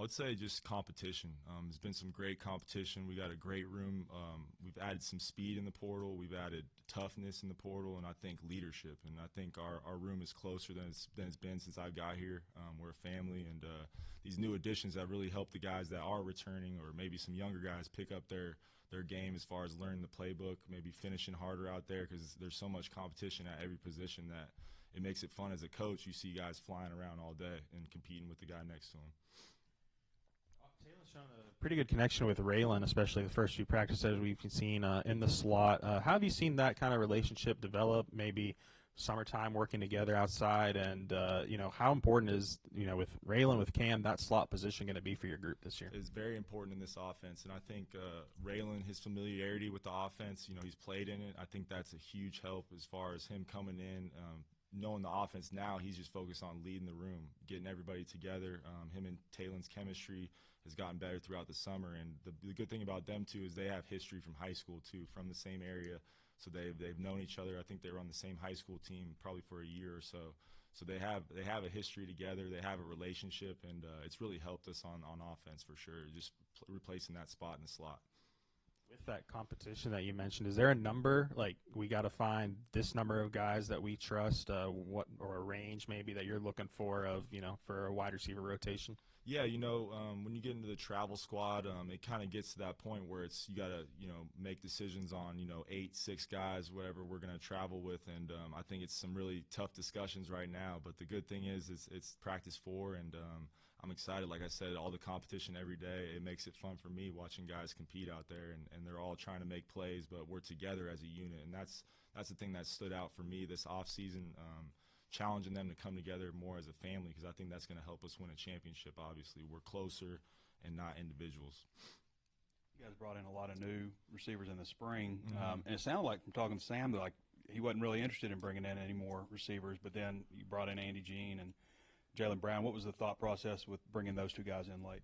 would say just competition. There's been some great competition. We got a great room. We've added some speed in the portal. We've added toughness in the portal, and I think leadership. And I think our room is closer than it's been since I got here. We're a family, and these new additions have really helped the guys that are returning, or maybe some younger guys, pick up their game as far as learning the playbook, maybe finishing harder out there, because there's so much competition at every position that it makes it fun as a coach. You see guys flying around all day and competing with the guy next to him. Taylor's shown a pretty good connection with Raylan, especially the first few practices we've seen in the slot. How have you seen that kind of relationship develop, maybe summertime working together outside? And, how important is, with Raylan, with Cam, that slot position going to be for your group this year? It's very important in this offense. And I think Raylan, his familiarity with the offense, he's played in it. I think that's a huge help as far as him coming in. Knowing the offense now, he's just focused on leading the room, getting everybody together. Him and Taylon's chemistry has gotten better throughout the summer. And the good thing about them, too, is they have history from high school, too, from the same area. So they've known each other. I think they were on the same high school team probably for a year or so. So they have a history together. They have a relationship, and it's really helped us on offense for sure, just replacing that spot in the slot. With that competition that you mentioned, is there a number, like we got to find this number of guys that we trust, or a range maybe that you're looking for for a wide receiver rotation? Yeah, when you get into the travel squad, it kind of gets to that point where you got to, make decisions on, 8, 6 guys, whatever we're going to travel with. And I think it's some really tough discussions right now. But the good thing is it's practice 4, and I'm excited. Like I said, all the competition every day, it makes it fun for me watching guys compete out there, and they're all trying to make plays, but we're together as a unit. And that's the thing that stood out for me this offseason, challenging them to come together more as a family, because I think that's going to help us win a championship. Obviously, we're closer and not individuals. You guys brought in a lot of new receivers in the spring, and it sounded like from talking to Sam that he wasn't really interested in bringing in any more receivers, but then you brought in Andy Jean and Jalen Brown. What was the thought process with bringing those two guys in late?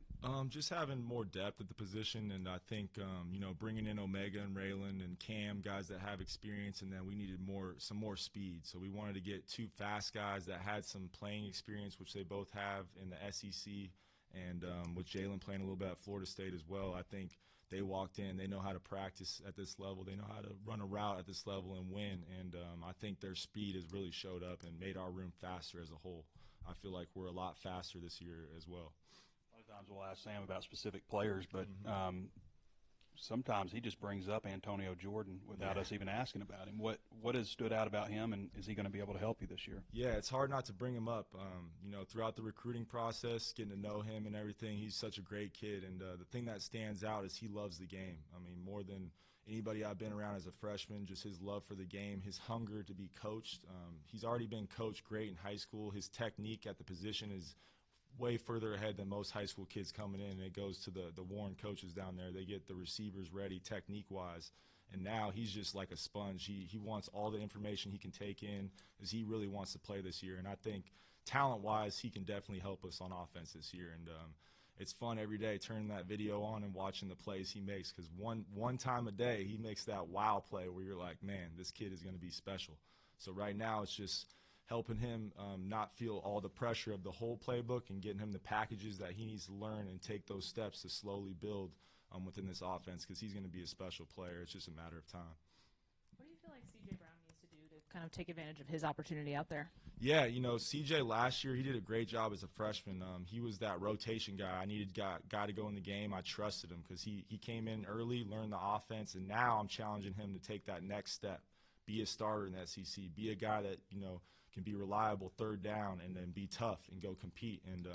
Just having more depth at the position, and I think bringing in Omega and Raylan and Cam, guys that have experience, and then we needed some more speed. So we wanted to get 2 fast guys that had some playing experience, which they both have in the SEC, and with Jalen playing a little bit at Florida State as well. I think they walked in, they know how to practice at this level, they know how to run a route at this level and win, and I think their speed has really showed up and made our room faster as a whole. I feel like we're a lot faster this year as well. A lot of times we'll ask Sam about specific players, but sometimes he just brings up Antonio Jordan without us even asking about him. What has stood out about him, and is he going to be able to help you this year? Yeah, it's hard not to bring him up. Throughout the recruiting process, getting to know him and everything, he's such a great kid. And the thing that stands out is he loves the game. I mean, more than anybody I've been around as a freshman, just his love for the game, his hunger to be coached. He's already been coached great in high school. His technique at the position is way further ahead than most high school kids coming in, and it goes to the Warren coaches down there. They get the receivers ready technique-wise, and now he's just like a sponge. He wants all the information he can take in, as he really wants to play this year. And I think talent-wise, he can definitely help us on offense this year. And it's fun every day turning that video on and watching the plays he makes, because one time a day he makes that wow play where you're like, man, this kid is going to be special. So right now it's just helping him not feel all the pressure of the whole playbook, and getting him the packages that he needs to learn and take those steps to slowly build within this offense, because he's going to be a special player. It's just a matter of time. What do you feel like C.J. Brown needs to do to kind of take advantage of his opportunity out there? Yeah, C.J. last year, he did a great job as a freshman. He was that rotation guy. I needed guy to go in the game. I trusted him because he came in early, learned the offense, and now I'm challenging him to take that next step. Be a starter in the SEC. Be a guy that, can be reliable third down, and then be tough and go compete. And,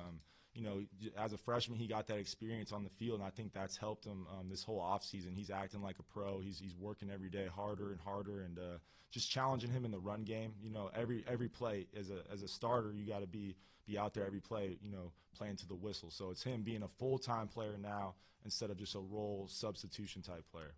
as a freshman, he got that experience on the field, and I think that's helped him this whole offseason. He's acting like a pro. He's working every day harder and harder, and just challenging him in the run game. Every play as a starter, you got to be out there every play, playing to the whistle. So it's him being a full-time player now instead of just a role substitution type player.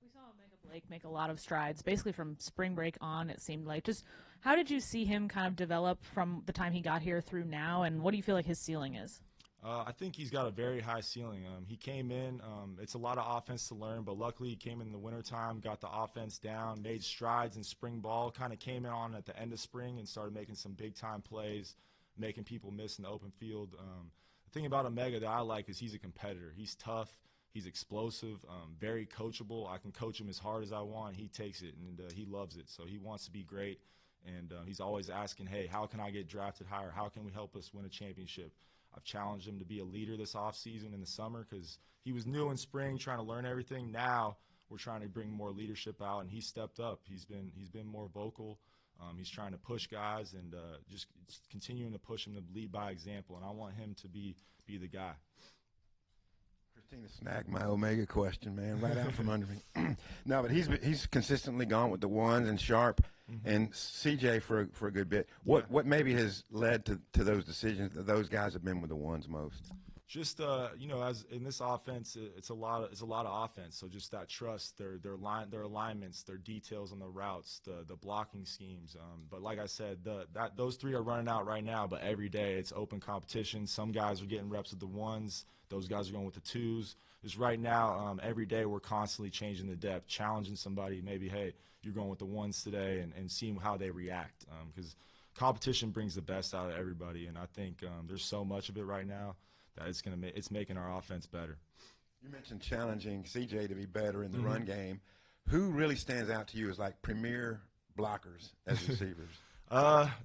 We saw Omega Blake make a lot of strides, basically from spring break on, it seemed like. Just how did you see him kind of develop from the time he got here through now, and what do you feel like his ceiling is? I think he's got a very high ceiling. He came in, it's a lot of offense to learn, but luckily he came in the wintertime, got the offense down, made strides in spring ball, kind of came in on at the end of spring and started making some big-time plays, making people miss in the open field. the thing about Omega that I like is he's a competitor. He's tough. He's explosive, very coachable. I can coach him as hard as I want. He takes it, and he loves it. So he wants to be great, and he's always asking, hey, how can I get drafted higher? How can we help us win a championship? I've challenged him to be a leader this offseason in the summer because he was new in spring trying to learn everything. Now we're trying to bring more leadership out, and he's stepped up. He's been more vocal. He's trying to push guys and just continuing to push him to lead by example, and I want him to be the guy. Christina snagged my Omega question, man, right out from under me. No, but he's consistently gone with the ones and Sharp and CJ for a good bit. What maybe has led to those decisions that those guys have been with the ones most? Just as in this offense, it's a lot of offense. So just that trust, their alignments, their details on the routes, the blocking schemes. But like I said, those three are running out right now. But every day it's open competition. Some guys are getting reps with the ones. Those guys are going with the twos. Just right now, every day we're constantly changing the depth, challenging somebody. Maybe, hey, you're going with the ones today, and seeing how they react. Because competition brings the best out of everybody, and I think there's so much of it right now that it's making our offense better. You mentioned challenging CJ to be better in the run game. Who really stands out to you as like premier blockers as receivers?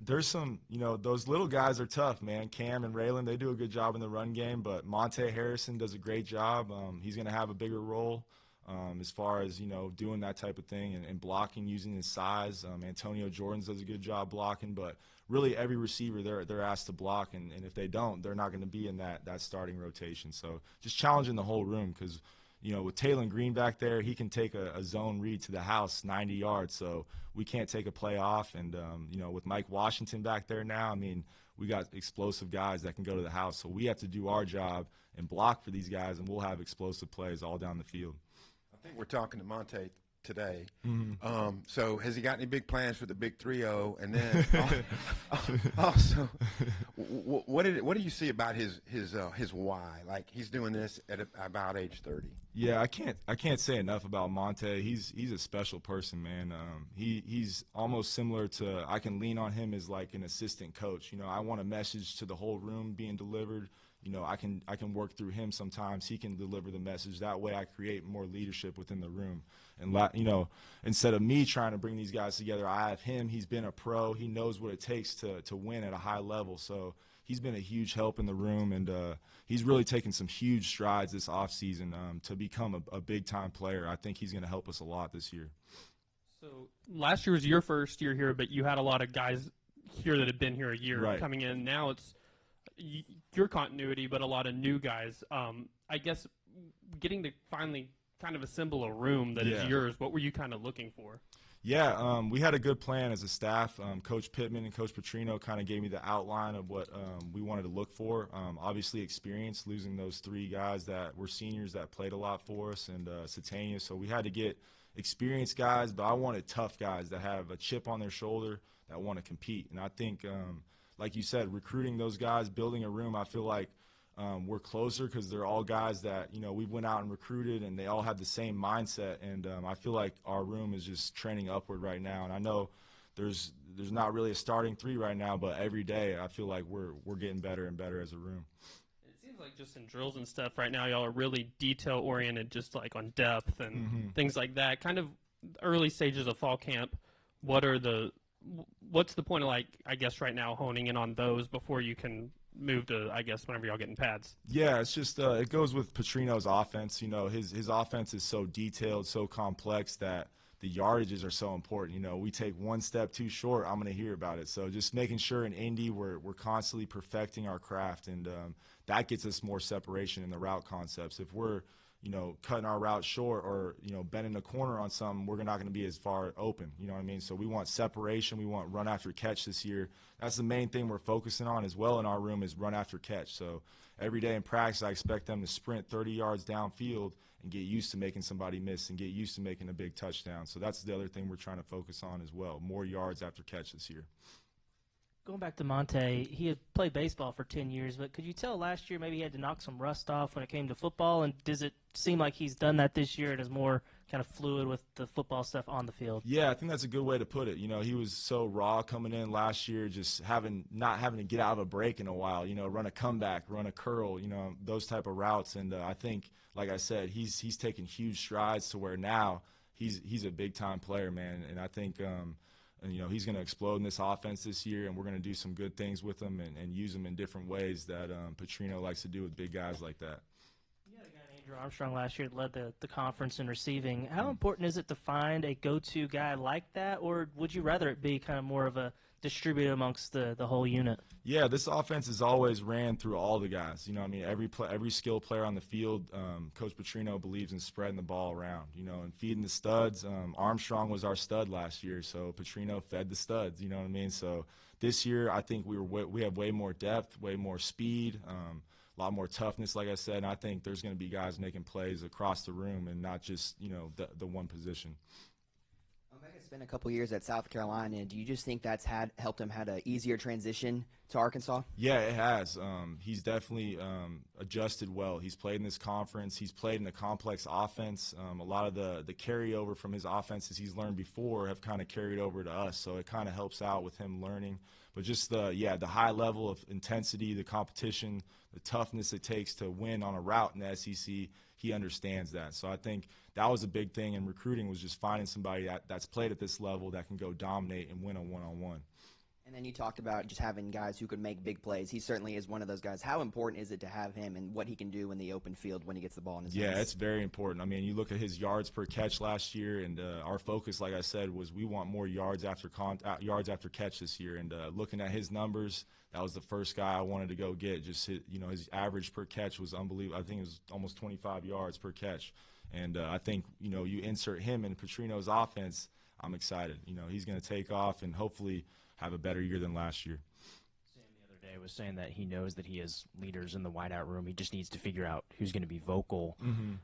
There's some, those little guys are tough, man. Cam and Raylan, they do a good job in the run game, but Monte Harrison does a great job. He's going to have a bigger role as far as, doing that type of thing and blocking using his size. Antonio Jordans does a good job blocking, but really every receiver they're asked to block, and if they don't, they're not going to be in that starting rotation. So just challenging the whole room because, with Taylon Green back there, he can take a zone read to the house 90 yards, so we can't take a play off. And, with Mike Washington back there now, we got explosive guys that can go to the house. So we have to do our job and block for these guys, and we'll have explosive plays all down the field. I think we're talking to Monte today. So has he got any big plans for the big 3-0? And then also, what do you see about his why? Like he's doing this at about age 30. Yeah, I can't say enough about Monte. He's a special person, man. He's almost similar to, I can lean on him as like an assistant coach. I want a message to the whole room being delivered. I can work through him sometimes. He can deliver the message. That way I create more leadership within the room. And, instead of me trying to bring these guys together, I have him. He's been a pro. He knows what it takes to win at a high level. So he's been a huge help in the room, and he's really taken some huge strides this offseason to become a big-time player. I think he's going to help us a lot this year. So last year was your first year here, but you had a lot of guys here that had been here a year coming in. Now it's your continuity, but a lot of new guys. I guess getting to finally kind of assemble a room that is yours, what were you kind of looking for? Yeah, we had a good plan as a staff. Coach Pittman and Coach Petrino kind of gave me the outline of what we wanted to look for. Obviously experience, losing those three guys that were seniors that played a lot for us, and Satania. So we had to get experienced guys, but I wanted tough guys that have a chip on their shoulder that want to compete. And I think like you said, recruiting those guys, building a room, I feel like we're closer because they're all guys that, we went out and recruited, and they all have the same mindset. And I feel like our room is just trending upward right now. And I know there's not really a starting three right now, but every day I feel like we're getting better and better as a room. It seems like just in drills and stuff right now, y'all are really detail-oriented, just like on depth and things like that. Kind of early stages of fall camp, what's the point of, like, I guess right now honing in on those before you can move to, I guess, whenever y'all get in pads? Yeah, it's just it goes with Petrino's offense. His offense is so detailed, so complex that the yardages are so important. We take one step too short, I'm going to hear about it. So just making sure in Indy we're constantly perfecting our craft, and that gets us more separation in the route concepts. If we're cutting our route short or, bending a corner on something, we're not going to be as far open. You know what I mean? So we want separation. We want run after catch this year. That's the main thing we're focusing on as well in our room, is run after catch. So every day in practice, I expect them to sprint 30 yards downfield and get used to making somebody miss and get used to making a big touchdown. So that's the other thing we're trying to focus on as well, more yards after catch this year. Going back to Monte, he had played baseball for 10 years, but could you tell last year maybe he had to knock some rust off when it came to football? And does it seem like he's done that this year and is more kind of fluid with the football stuff on the field? Yeah, I think that's a good way to put it. He was so raw coming in last year, just not having to get out of a break in a while, run a comeback, run a curl, those type of routes. And I think, like I said, he's taken huge strides to where now he's a big-time player, man. And I think he's going to explode in this offense this year, and we're going to do some good things with him and use him in different ways that Petrino likes to do with big guys like that. You had a guy named Andrew Armstrong last year that led the conference in receiving. How important is it to find a go-to guy like that, or would you rather it be kind of more of a distributed amongst the whole unit? Yeah, this offense has always ran through all the guys. Every skilled player on the field, Coach Petrino believes in spreading the ball around, and feeding the studs. Armstrong was our stud last year, so Petrino fed the studs, So this year I think we have way more depth, way more speed, a lot more toughness, like I said, and I think there's going to be guys making plays across the room and not just, the one position. Omega's been a couple years at South Carolina. Do you just think that's helped him had an easier transition to Arkansas? Yeah, it has. He's definitely adjusted well. He's played in this conference. He's played in a complex offense. A lot of the carryover from his offenses he's learned before have kind of carried over to us, so it kind of helps out with him learning. But just the high level of intensity, the competition, the toughness it takes to win on a route in the SEC, he understands that. So I think that was a big thing in recruiting, was just finding somebody that's played at this level that can go dominate and win a one-on-one. And then you talked about just having guys who could make big plays. He certainly is one of those guys. How important is it to have him and what he can do in the open field when he gets the ball in his hands? Yeah, it's very important. I mean, you look at his yards per catch last year, and our focus, like I said, was we want more yards after catch this year. And looking at his numbers, that was the first guy I wanted to go get. Just his average per catch was unbelievable. I think it was almost 25 yards per catch. And I think you insert him in Petrino's offense, I'm excited. He's going to take off and hopefully have a better year than last year. Sam the other day was saying that he knows that he has leaders in the wideout room. He just needs to figure out who's going to be vocal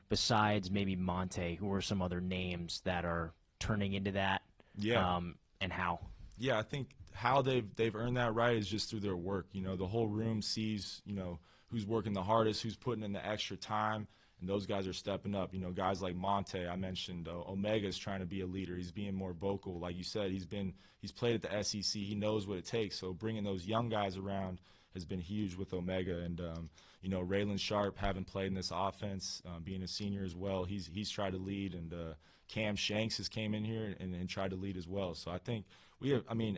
besides maybe Monte. Who are some other names that are turning into that? Yeah. And how? Yeah, I think how they've earned that right is just through their work. The whole room sees, who's working the hardest, who's putting in the extra time, and those guys are stepping up. Guys like Monte, I mentioned, Omega's trying to be a leader. He's being more vocal. Like you said, he's played at the SEC. He knows what it takes. So bringing those young guys around has been huge with Omega. And, Raylan Sharp, having played in this offense, being a senior as well, he's tried to lead. And Cam Shanks has came in here and tried to lead as well. So I think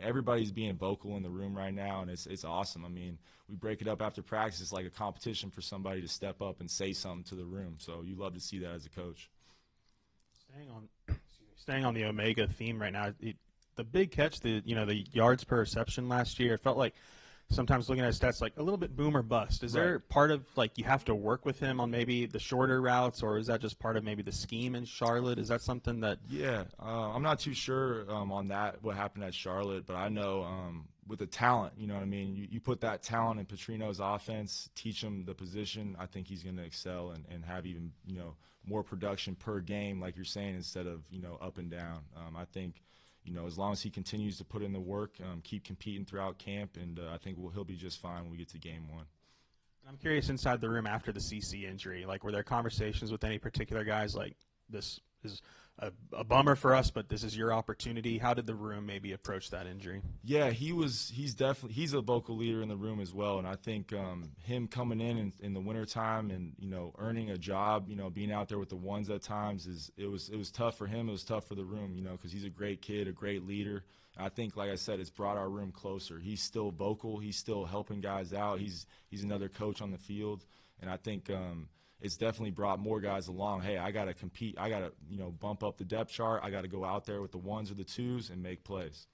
everybody's being vocal in the room right now, and it's awesome. We break it up after practice. It's like a competition for somebody to step up and say something to the room. So you love to see that as a coach. Staying on the Omega theme right now, the big catch, the yards per reception last year, it felt like sometimes looking at stats like a little bit boom or bust. Is there part of you have to work with him on maybe the shorter routes, or is that just part of maybe the scheme in Charlotte? Is that something that? Yeah, I'm not too sure on that, what happened at Charlotte, but I know with the talent, you put that talent in Petrino's offense, teach him the position, I think he's going to excel and have even, more production per game, like you're saying, instead of, up and down. I think, as long as he continues to put in the work, keep competing throughout camp, and I think he'll be just fine when we get to game one. I'm curious, inside the room after the CC injury, were there conversations with any particular guys like, this is a bummer for us, but this is your opportunity? How did the room maybe approach that injury? Yeah, he's a vocal leader in the room as well, and I think him coming in the wintertime and earning a job, being out there with the ones at times it was tough for him. It was tough for the room, because he's a great kid, a great leader. I think, like I said, it's brought our room closer. He's still vocal. He's still helping guys out. He's another coach on the field, and I think it's definitely brought more guys along. Hey, I got to compete. I got to, bump up the depth chart. I got to go out there with the ones or the twos and make plays.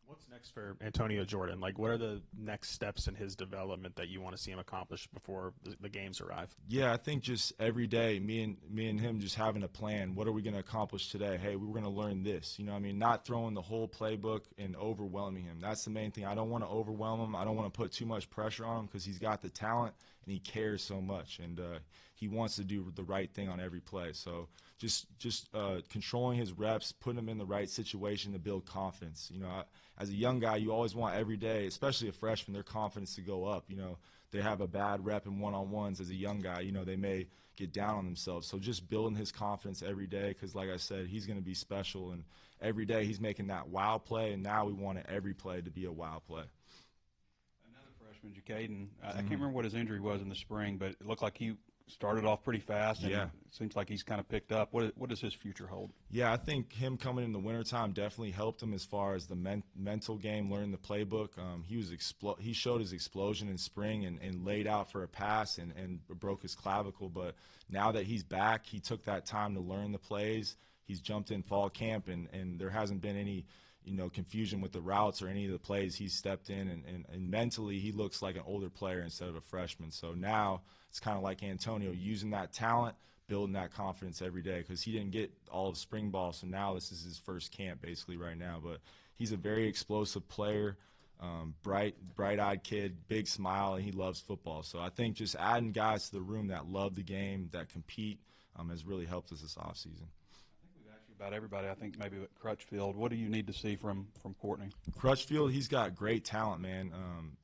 What's next for Antonio Jordan? What are the next steps in his development that you want to see him accomplish before the games arrive? Yeah, I think just every day, me and him just having a plan. What are we going to accomplish today? Hey, we're going to learn this. Not throwing the whole playbook and overwhelming him. That's the main thing. I don't want to overwhelm him. I don't want to put too much pressure on him because he's got the talent and he cares so much, and he wants to do the right thing on every play. So just controlling his reps, putting him in the right situation to build confidence. as a young guy, you always want every day, especially a freshman, their confidence to go up. You know, they have a bad rep in one-on-ones as a young guy. You know, they may get down on themselves. So just building his confidence every day, because like I said, he's going to be special, and every day he's making that wow play, and now we want every play to be a wow play. Another freshman, Jacaden, I can't remember what his injury was in the spring, but it looked like he started off pretty fast, and it seems like he's kind of picked up. What does his future hold? Yeah, I think him coming in the wintertime definitely helped him as far as the mental game, learning the playbook. He showed his explosion in spring and laid out for a pass and broke his clavicle. But now that he's back, he took that time to learn the plays. He's jumped in fall camp, and there hasn't been any confusion with the routes or any of the plays. He's stepped in, and mentally he looks like an older player instead of a freshman. So now it's kind of like Antonio, using that talent, building that confidence every day, because he didn't get all of spring ball, so now this is his first camp basically right now. But he's a very explosive player, bright-eyed kid, big smile, and he loves football. So I think just adding guys to the room that love the game, that compete, has really helped us this offseason. About everybody, I think maybe at Crutchfield. What do you need to see from Courtney? Crutchfield, he's got great talent, man.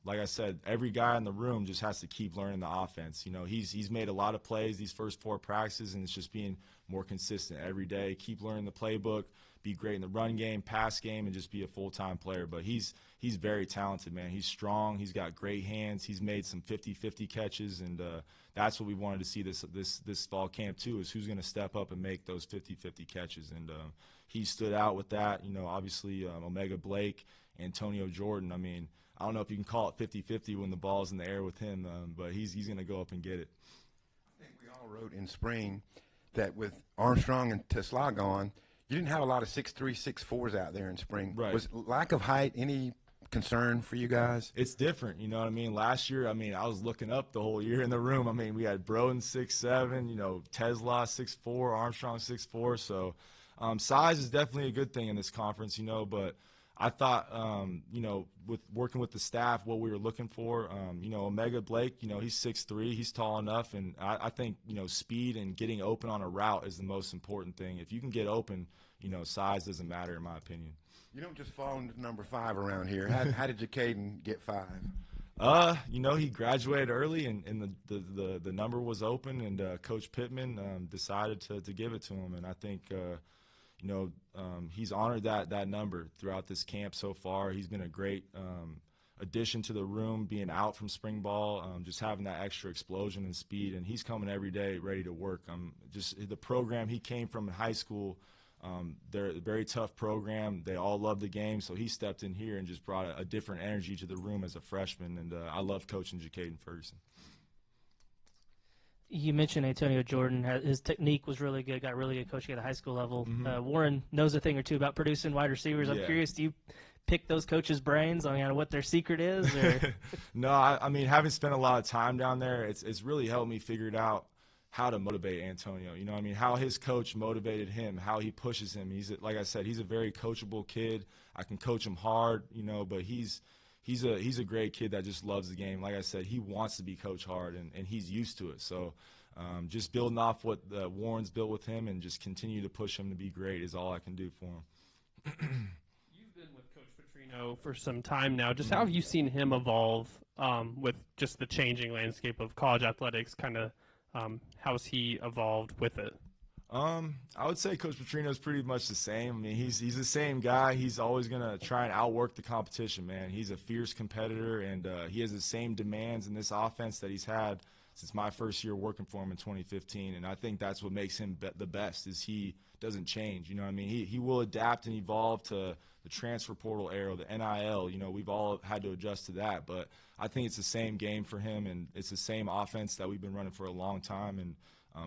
Like I said, every guy in the room just has to keep learning the offense. You know, he's made a lot of plays these first 4 practices, and it's just being more consistent every day. Keep learning the playbook, be great in the run game, pass game, and just be a full-time player. But he's very talented, man. He's strong. He's got great hands. He's made some 50-50 catches, and that's what we wanted to see this fall camp too, is who's going to step up and make those 50-50 catches. And he stood out with that. You know, obviously Omega Blake, Antonio Jordan. I mean, I don't know if you can call it 50-50 when the ball's in the air with him, but he's going to go up and get it. I think we all wrote in spring that with Armstrong and Tesla gone, you didn't have a lot of 6'3", 6'4s out there in spring. Right. Was lack of height any concern for you guys? It's different, you know what I mean? Last year, I mean, I was looking up the whole year in the room. I mean, we had Broden 6'7", you know, Tesla 6'4", Armstrong 6'4", so size is definitely a good thing in this conference, you know, but I thought, you know, with working with the staff, what we were looking for, you know, Omega Blake, you know, he's 6'3", he's tall enough, and I think, you know, speed and getting open on a route is the most important thing. If you can get open, you know, size doesn't matter in my opinion. You don't just fall into number 5 around here. How did Jacaden get 5? You know, he graduated early, and the number was open, and Coach Pittman decided to give it to him, and I think, you know, he's honored that number throughout this camp so far. He's been a great addition to the room, being out from spring ball, just having that extra explosion and speed, and he's coming every day ready to work. Just the program he came from in high school, they're a very tough program. They all love the game, so he stepped in here and just brought a different energy to the room as a freshman, and I love coaching Jacaden Ferguson. You mentioned Antonio Jordan. His technique was really good, got really good coaching at the high school level. Warren knows a thing or two about producing wide receivers. I'm curious, do you pick those coaches' brains on what their secret is? Or? No, I mean, having spent a lot of time down there, it's really helped me figure it out how to motivate Antonio. You know what I mean? How his coach motivated him, how he pushes him. Like I said, he's a very coachable kid. I can coach him hard, you know, but he's a great kid that just loves the game. Like I said, he wants to be coached hard, and he's used to it. So just building off what Warren's built with him and just continue to push him to be great is all I can do for him. You've been with Coach Petrino for some time now. Just how have you seen him evolve with just the changing landscape of college athletics? Kind of how has he evolved with it? I would say Coach Petrino is pretty much the same. I mean, he's the same guy. He's always going to try and outwork the competition, man. He's a fierce competitor, and he has the same demands in this offense that he's had since my first year working for him in 2015. And I think that's what makes him the best, is he doesn't change. You know what I mean? He will adapt and evolve to the transfer portal era, the NIL. You know, we've all had to adjust to that. But I think it's the same game for him, and it's the same offense that we've been running for a long time. And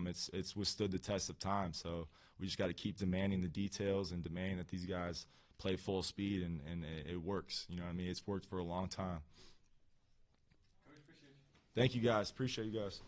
it's withstood the test of time, so we just got to keep demanding the details and demanding that these guys play full speed, and it works. You know what I mean? It's worked for a long time. Thank you, guys. Appreciate you guys.